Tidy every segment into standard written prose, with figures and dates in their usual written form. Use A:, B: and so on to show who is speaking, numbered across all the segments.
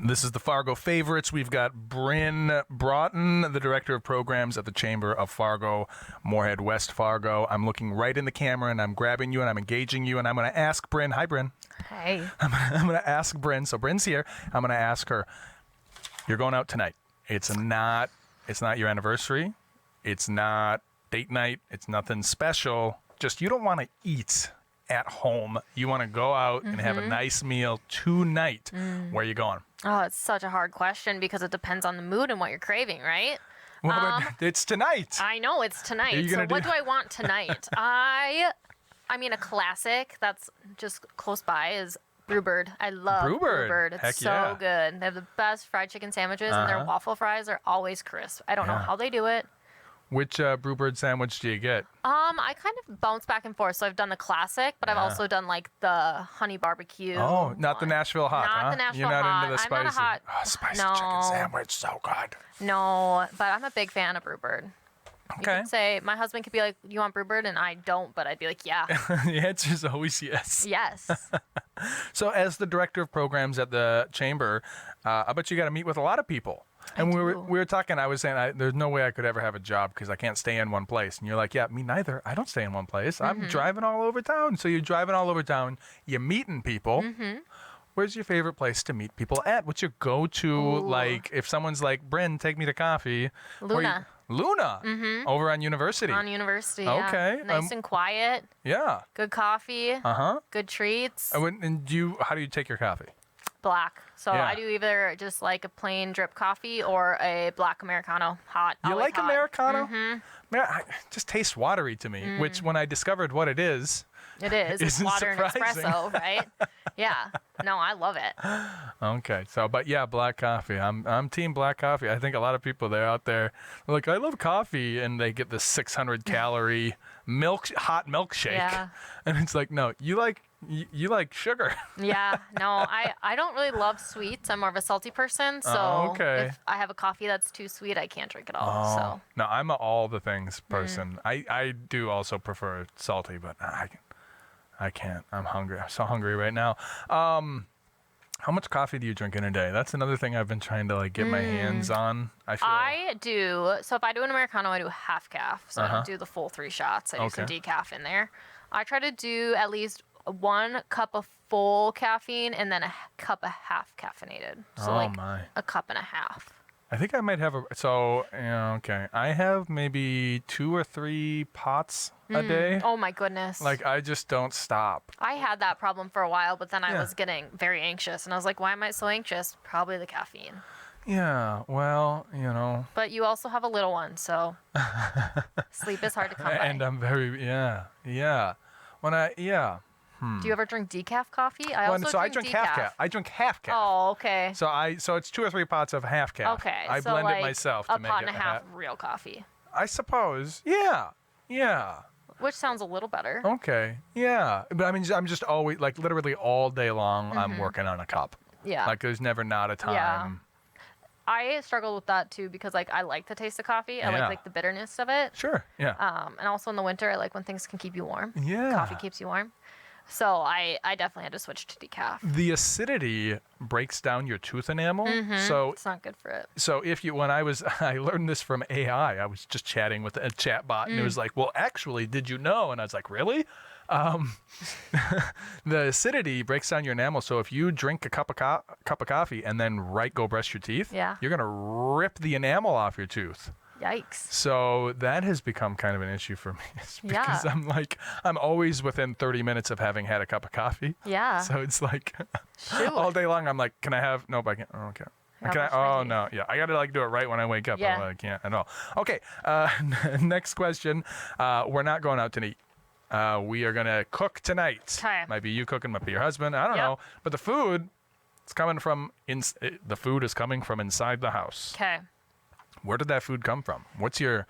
A: This is the Fargo Favorites. We've got Bren Bron, the Director of Programs at the Chamber of Fargo Moorhead, West Fargo. I'm looking right in the camera, and I'm grabbing you, and I'm engaging you, and I'm going to ask Bren. Hi, Bren.
B: Hey.
A: I'm going to ask Bren. So Bren's here. I'm going to ask her, you're going out tonight. It's not your anniversary. It's not date night. It's nothing special. Just you don't want to eat at home. You want to go out and have a nice meal tonight. Where are you going?
B: Oh, it's such a hard question because it depends on the mood and what you're craving, right?
A: Well, it's tonight.
B: I know it's tonight. So what do I want tonight? I mean, a classic that's just close by is Brewbird. I love Brewbird. It's
A: Heck
B: so good. They have the best fried chicken sandwiches, and their waffle fries are always crisp. I don't know how they do it.
A: Which Brewbird sandwich do you get?
B: I kind of bounce back and forth. So I've done the classic, but I've also done like the honey barbecue.
A: Oh, not the Nashville hot,
B: Not
A: huh?
B: the Nashville
A: You're not
B: hot.
A: into the spicy.
B: I'm not a hot.
A: Spicy chicken sandwich, so good.
B: No, but I'm a big fan of Brewbird.
A: Okay.
B: You could say, my husband could be like, you want Brewbird? And I don't, but I'd be like, yeah.
A: The answer is always yes.
B: Yes.
A: So as the Director of Programs at the Chamber, I bet you got to meet with a lot of people. And we were talking, I was saying, there's no way I could ever have a job because I can't stay in one place. And you're like, yeah, me neither. I don't stay in one place. I'm driving all over town. So you're driving all over town. You're meeting people. Where's your favorite place to meet people at? What's your go-to, like, if someone's like, Bren, take me to coffee.
B: Luna.
A: Luna? Over on University?
B: On University,
A: Okay.
B: yeah. Nice and quiet.
A: Yeah.
B: Good coffee. Good treats.
A: And how do you take your coffee?
B: Black. So I do either just like a plain drip coffee or a black Americano, hot.
A: You like
B: hot.
A: Americano? It just tastes watery to me, which when I discovered what it is,
B: it is. It's water and espresso, right? Yeah. No, I love it.
A: Okay. So, but yeah, black coffee. I'm team black coffee. I think a lot of people they're out there like, I love coffee, and they get this 600 calorie hot milkshake. Yeah. And it's like, no, you like sugar.
B: Yeah. No, I don't really love sweets. I'm more of a salty person. So if I have a coffee that's too sweet, I can't drink it all. So
A: no, I'm a all the things person. I do also prefer salty, but I can't. I'm hungry. I'm so hungry right now. How much coffee do you drink in a day? That's another thing I've been trying to like get my hands on. I
B: do. So if I do an Americano, I do half-caf. So I don't do the full 3 shots. I do some decaf in there. I try to do at least 1 cup of full caffeine and then a cup of half caffeinated. So a cup and a half.
A: I think I might have I have maybe 2 or 3 pots a day.
B: Oh my goodness.
A: Like I just don't stop.
B: I had that problem for a while, but then I was getting very anxious and I was like, why am I so anxious? Probably the caffeine.
A: Yeah, well,
B: But you also have a little one, so sleep is hard to come by.
A: And I'm very,
B: Do you ever drink decaf coffee? I drink
A: half-caf. I drink half-caf.
B: Oh, okay.
A: So it's 2 or 3 pots of half-caf.
B: Okay.
A: I blend it myself to make it
B: a pot and a half real coffee.
A: I suppose. Yeah.
B: Which sounds a little better.
A: Okay. Yeah. But I mean, I'm just always, like, literally all day long, I'm working on a cup.
B: Yeah.
A: Like, there's never not a time.
B: Yeah. I struggled with that, too, because, like, I like the taste of coffee. I like the bitterness of it.
A: Sure. Yeah.
B: And also in the winter, I like when things can keep you warm.
A: Yeah.
B: Coffee keeps you warm. So I definitely had to switch to decaf.
A: The acidity breaks down your tooth enamel, so
B: it's not good for it.
A: So I learned this from AI. I was just chatting with a chat bot, and it was like, well, actually, did you know? And I was like, really? The acidity breaks down your enamel. So if you drink a cup of coffee and then go brush your teeth, you're gonna rip the enamel off your tooth.
B: Yikes.
A: So that has become kind of an issue for me because I'm always within 30 minutes of having had a cup of coffee.
B: Yeah.
A: So it's like all day long I'm like, can I have? Nope, I can't. Oh, okay. Can I? Oh, no. Yeah. I got to do it right when I wake up.
B: Yeah.
A: I can't at all. Okay. Next question. We're not going out to eat. We are going to cook tonight.
B: Okay.
A: Might be you cooking, might be your husband. I don't know. But the food is coming from inside the house.
B: Okay.
A: Where did that food come from? What's your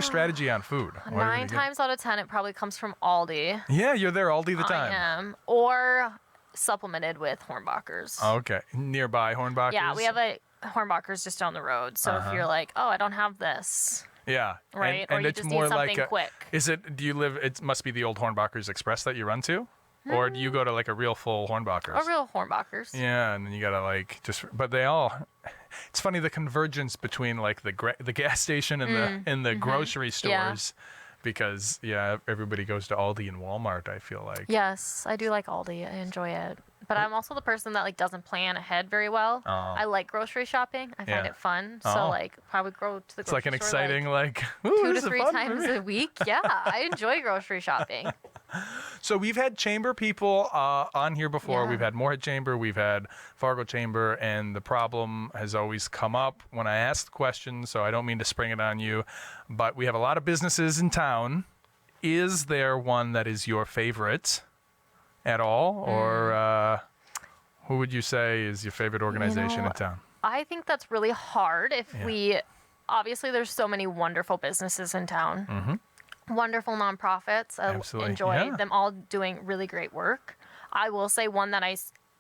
A: strategy on food?
B: 9 times out of 10, it probably comes from Aldi.
A: Yeah, you're there Aldi the time.
B: I am. Or supplemented with Hornbachers.
A: Okay. Nearby Hornbachers?
B: Yeah, we have a Hornbachers just down the road. So if you're like, oh, I don't have this.
A: Yeah.
B: Right?
A: And
B: or you
A: it's
B: just
A: more
B: need something
A: like
B: quick.
A: It must be the old Hornbachers Express that you run to? Or do you go to like a real full Hornbachers?
B: A real Hornbachers.
A: Yeah, and then you gotta like but they all. It's funny the convergence between like the gas station and the grocery stores, because everybody goes to Aldi and Walmart. I feel like.
B: Yes, I do like Aldi. I enjoy it. But I'm also the person that like doesn't plan ahead very well.
A: Oh.
B: I like grocery shopping. I find it fun. So like probably go to the grocery store.
A: It's like an exciting like
B: 2 to 3 times a week. Yeah, I enjoy grocery shopping.
A: So we've had chamber people on here before.
B: Yeah.
A: We've had Moorhead Chamber, we've had Fargo Chamber, and the problem has always come up when I ask the question, so I don't mean to spring it on you, but we have a lot of businesses in town. Is there one that is your favorite at all? Or who would you say is your favorite organization in town?
B: I think that's really hard obviously there's so many wonderful businesses in town. Mm-hmm. Wonderful nonprofits. I enjoy them all doing really great work. I will say one that I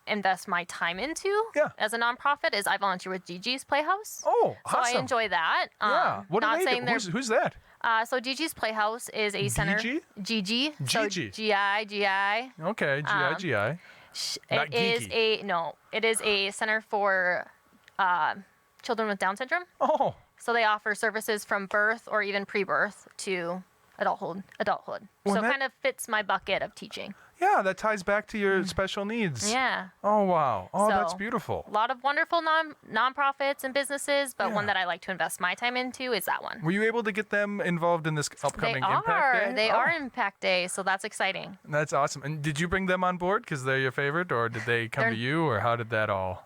B: invest my time into as a nonprofit is I volunteer with GiGi's Playhouse.
A: Oh, awesome.
B: So I enjoy that.
A: Yeah. What do they do? Who's that?
B: So GiGi's Playhouse is a center.
A: GiGi?
B: So GI.
A: Okay, GI.
B: It is a center for children with Down syndrome.
A: Oh.
B: So they offer services from birth or even pre-birth to adulthood.
A: Well,
B: so it kind of fits my bucket of teaching.
A: Yeah, that ties back to your special needs.
B: Yeah.
A: Oh, wow. Oh, that's beautiful.
B: A lot of wonderful nonprofits and businesses, but one that I like to invest my time into is that one.
A: Were you able to get them involved in this upcoming Impact Day?
B: They are Impact Day, so that's exciting.
A: That's awesome. And did you bring them on board because they're your favorite, or did they come to you, or how did that all...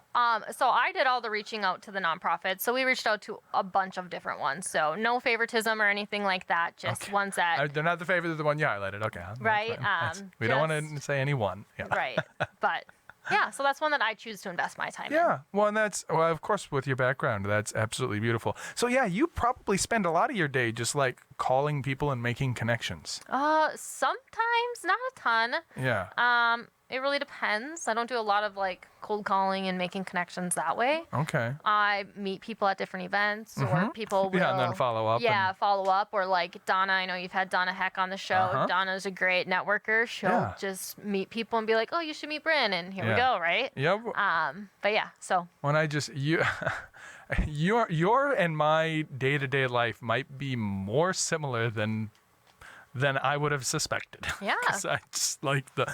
B: So I did all the reaching out to the nonprofits. So we reached out to a bunch of different ones. So no favoritism or anything like that. Just ones that
A: they're not the favorite. They're the one you highlighted. Okay.
B: Right.
A: We don't want to say any one. Yeah.
B: Right. But yeah, so that's one that I choose to invest my time in.
A: Yeah. Well, and of course, with your background, that's absolutely beautiful. So yeah, you probably spend a lot of your day just like calling people and making connections.
B: Sometimes, not a ton.
A: Yeah.
B: It really depends. I don't do a lot of like cold calling and making connections that way.
A: Okay.
B: I meet people at different events, or people will...
A: Yeah, and then follow up.
B: Yeah, follow up. Or like Donna, I know you've had Donna Heck on the show. Donna's a great networker. She'll just meet people and be like, oh, you should meet Brin, and here we go, right?
A: Yep.
B: But yeah, so...
A: When your and my day-to-day life might be more similar than I would have suspected.
B: Yeah.
A: Because I just like the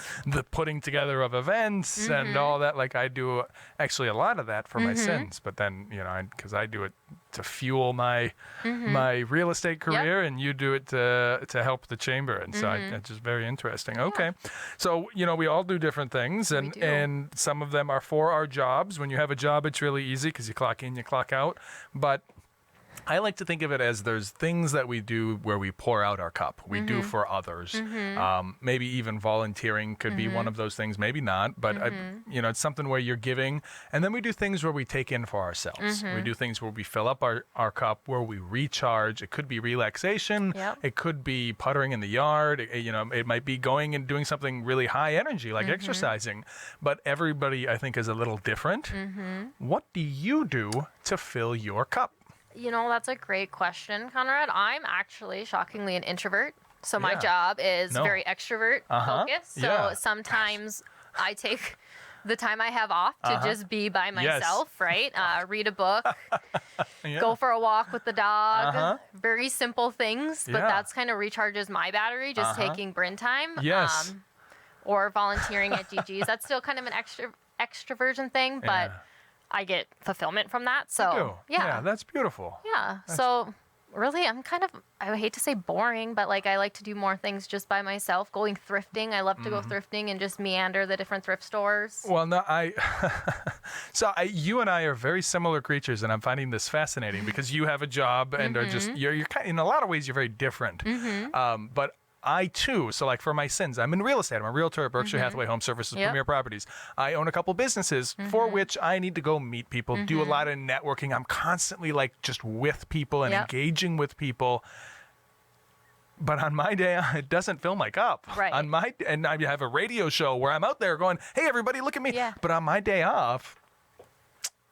A: putting together of events and all that. Like I do actually a lot of that for my sins, but then, because I do it to fuel my real estate career, and you do it to help the chamber. And so it's just very interesting. Okay. So, we all do different things, and some of them are for our jobs. When you have a job, it's really easy because you clock in, you clock out. But I like to think of it as there's things that we do where we pour out our cup. We do for others. Maybe even volunteering could be one of those things. Maybe not, but it's something where you're giving. And then we do things where we take in for ourselves. We do things where we fill up our cup, where we recharge. It could be relaxation.
B: Yep.
A: It could be puttering in the yard. It might be going and doing something really high energy, like exercising. But everybody, I think, is a little different. What do you do to fill your cup?
B: That's a great question, Conrad. I'm actually shockingly an introvert. So my job is very extrovert focused. So sometimes I take the time I have off to just be by myself, right? Read a book, go for a walk with the dog. Very simple things, but that's kind of recharges my battery, just taking Brin time.
A: Yes.
B: Or volunteering at GiGi's. That's still kind of an extroversion thing, but... I get fulfillment from that. So,
A: yeah, that's beautiful.
B: Yeah. So, really, I hate to say boring, but like I like to do more things just by myself. Going thrifting. I love to go thrifting and just meander the different thrift stores.
A: Well, no, you and I are very similar creatures, and I'm finding this fascinating because you have a job and are just, you're kind, in a lot of ways, you're very different. But I too, so like for my sins, I'm in real estate. I'm a realtor at Berkshire Hathaway Home Services Premier Properties. I own a couple businesses for which I need to go meet people, do a lot of networking. I'm constantly like just with people and engaging with people. But on my day, it doesn't fill my cup.
B: Right.
A: And I have a radio show where I'm out there going, hey, everybody, look at me.
B: Yeah.
A: But on my day off,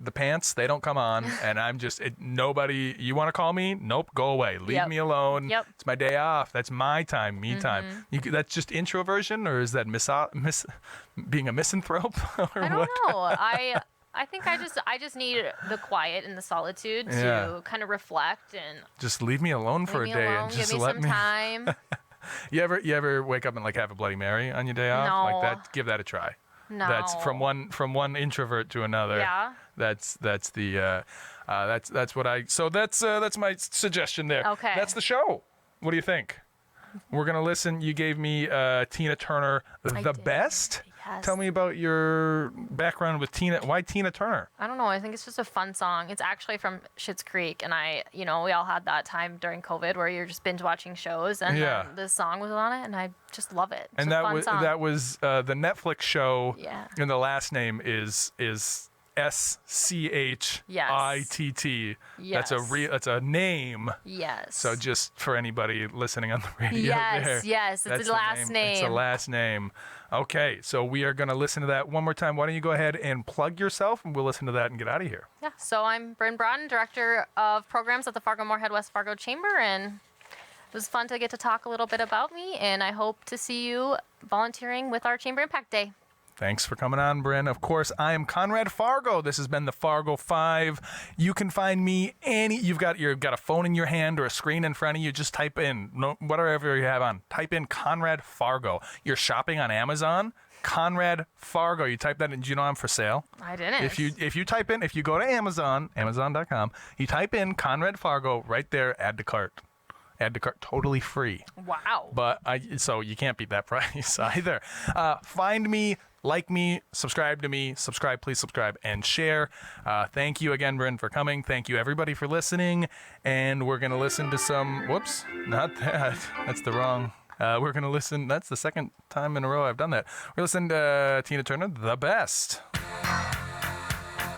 A: the pants, they don't come on, and I'm just nobody. You want to call me? Nope, go away. Leave me alone.
B: Yep.
A: It's my day off. That's my time, me time. That's just introversion, or is that being a misanthrope? Or
B: I don't know. I think I just need the quiet and the solitude to kind of reflect and
A: just leave me alone for a day and just
B: give me
A: let
B: some time.
A: You ever wake up and like have a Bloody Mary on your day off?
B: No.
A: Like that? Give that a try.
B: No.
A: That's from one introvert to another.
B: Yeah.
A: That's what I. So that's my suggestion there.
B: Okay.
A: That's the show. What do you think? We're gonna listen. You gave me Tina Turner, the best.
B: Yes.
A: Tell me about your background with Tina. Why Tina Turner?
B: I don't know. I think it's just a fun song. It's actually from Schitt's Creek, and we all had that time during COVID where you're just binge watching shows, and then this song was on it, and I just love it. It's
A: and
B: a fun song.
A: that was the Netflix show.
B: Yeah.
A: And the last name is SCHITT.
B: Yes.
A: That's a name.
B: Yes.
A: So just for anybody listening on the radio
B: Yes, it's the last name.
A: It's a last name. Okay, so we are going to listen to that one more time. Why don't you go ahead and plug yourself, and we'll listen to that and get out of here.
B: Yeah, so I'm Bren Bron, Director of Programs at the Fargo Moorhead West Fargo Chamber, and it was fun to get to talk a little bit about me, and I hope to see you volunteering with our Chamber Impact Day.
A: Thanks for coming on, Bren. Of course, I am Conrad Fargo. This has been the Fargo Five. You can find me you've got a phone in your hand or a screen in front of you. Just type in whatever you have on. Type in Conrad Fargo. You're shopping on Amazon. Conrad Fargo. You type that in. Do you know I'm for sale?
B: I didn't.
A: If you go to Amazon, Amazon.com, you type in Conrad Fargo right there. Add to cart. Add to cart, totally free.
B: Wow.
A: But so you can't beat that price either. Find me. Like me, subscribe to me, please subscribe and share. Thank you again, Brin, for coming. Thank you, everybody, for listening. And we're going to listen to some, whoops, not that. That's the wrong. We're going to listen, that's the second time in a row I've done that. We're listening to Tina Turner, The Best.